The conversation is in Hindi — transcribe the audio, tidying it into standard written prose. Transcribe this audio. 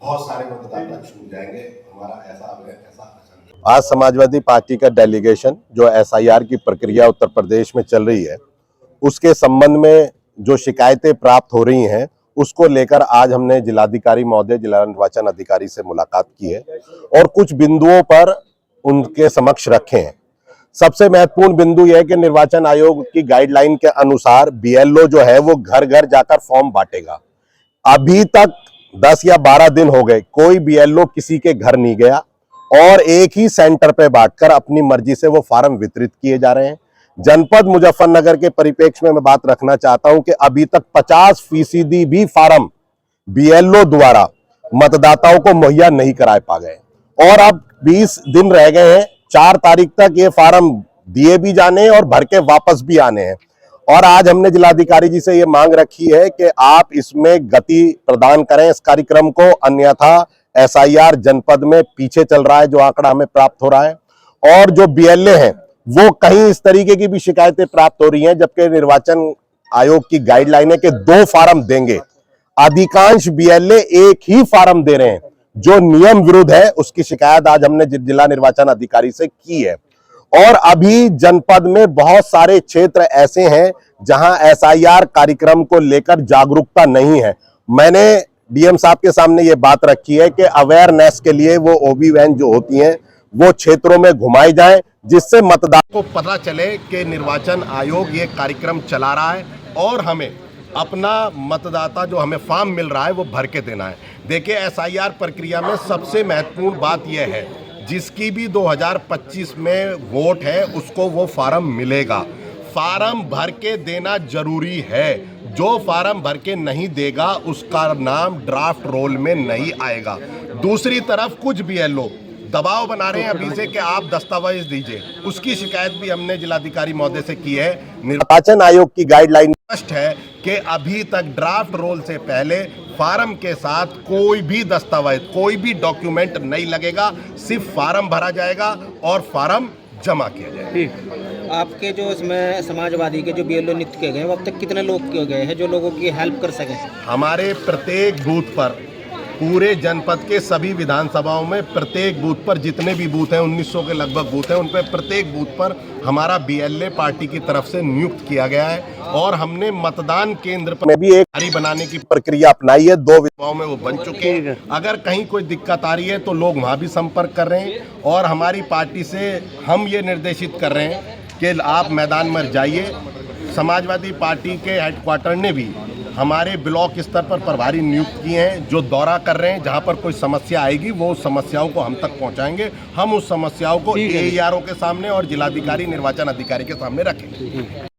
बहुत सारे मतदाता छूट जाएंगे, हमारा ऐसा आज समाजवादी पार्टी का डेलीगेशन जो एसआईआर की प्रक्रिया उत्तर प्रदेश में चल रही है उसके संबंध में जो शिकायतें प्राप्त हो रही हैं उसको लेकर आज हमने जिलाधिकारी महोदय, जिला निर्वाचन अधिकारी से मुलाकात की है और कुछ बिंदुओं पर उनके समक्ष रखे हैं। सबसे महत्वपूर्ण बिंदु यह है कि निर्वाचन आयोग की गाइडलाइन के अनुसार बीएलओ जो है वो घर घर जाकर फॉर्म बांटेगा। अभी तक 10 या 12 दिन हो गए, कोई बीएलओ किसी के घर नहीं गया और एक ही सेंटर पे बांटकर अपनी मर्जी से वो फार्म वितरित किए जा रहे हैं। जनपद मुजफ्फरनगर के परिप्रेक्ष्य में मैं बात रखना चाहता हूं कि अभी तक 50% भी फार्म बीएलओ द्वारा मतदाताओं को मुहैया नहीं करा पा गए और अब 20 दिन रह गए हैं। 4 तारीख तक ये फार्म दिए भी जाने और भर के वापस भी आने हैं और आज हमने जिलाधिकारी जी से ये मांग रखी है कि आप इसमें गति प्रदान करें इस कार्यक्रम को, अन्यथा एसआईआर जनपद में पीछे चल रहा है जो आंकड़ा हमें प्राप्त हो रहा है। और जो बीएलए हैं वो कहीं इस तरीके की भी शिकायतें प्राप्त हो रही हैं, जबकि निर्वाचन आयोग की गाइडलाइन है कि 2 फार्म देंगे। अधिकांश बीएलए एक ही फार्म दे रहे हैं जो नियम विरुद्ध है। उसकी शिकायत आज हमने जिला निर्वाचन अधिकारी से की है। और अभी जनपद में बहुत सारे क्षेत्र ऐसे हैं जहां एसआईआर कार्यक्रम को लेकर जागरूकता नहीं है। मैंने डीएम साहब के सामने ये बात रखी है कि अवेयरनेस के लिए वो ओबी वैन जो होती हैं वो क्षेत्रों में घुमाई जाए, जिससे मतदाताओं को पता चले कि निर्वाचन आयोग ये कार्यक्रम चला रहा है और हमें अपना मतदाता जो हमें फॉर्म मिल रहा है वो भर के देना है। देखिए, एसआईआर प्रक्रिया में सबसे महत्वपूर्ण बात यह है, जिसकी भी 2025 में वोट है उसको वो फार्म मिलेगा। फार्म भर के देना जरूरी है। जो फार्म भर के नहीं देगा उसका नाम ड्राफ्ट रोल में नहीं आएगा। दूसरी तरफ कुछ बीएलओ दबाव बना रहे हैं अभी से कि आप दस्तावेज दीजिए, उसकी शिकायत भी हमने जिलाधिकारी महोदय से की है। निर्वाचन आयोग की गाइडलाइन स्पष्ट है कि अभी तक ड्राफ्ट रोल से पहले फार्म के साथ कोई भी दस्तावेज, कोई भी डॉक्यूमेंट नहीं लगेगा, सिर्फ फार्म भरा जाएगा और फार्म जमा किया जाएगा। आपके जो इसमें समाजवादी के जो बीएलओ नियुक्त किए गए वो अब तक कितने लोग किए गए हैं जो लोगों की हेल्प कर सकें? हमारे प्रत्येक बूथ पर, पूरे जनपद के सभी विधानसभाओं में प्रत्येक बूथ पर, जितने भी बूथ हैं 1900 के लगभग बूथ हैं, उन पर प्रत्येक बूथ पर हमारा बीएलए पार्टी की तरफ से नियुक्त किया गया है और हमने मतदान केंद्र पर भी एक गाड़ी बनाने की प्रक्रिया अपनाई है। 2 विधानसभाओं में वो बन चुके हैं। अगर कहीं कोई दिक्कत आ रही है तो लोग वहाँ भी संपर्क कर रहे हैं और हमारी पार्टी से हम ये निर्देशित कर रहे हैं कि आप मैदान में जाइए। समाजवादी पार्टी के हेडक्वार्टर ने भी हमारे ब्लॉक स्तर पर प्रभारी नियुक्त किए हैं जो दौरा कर रहे हैं। जहां पर कोई समस्या आएगी वो समस्याओं को हम तक पहुंचाएंगे। हम उस समस्याओं को एईआरओ के सामने और जिलाधिकारी निर्वाचन अधिकारी के सामने रखेंगे।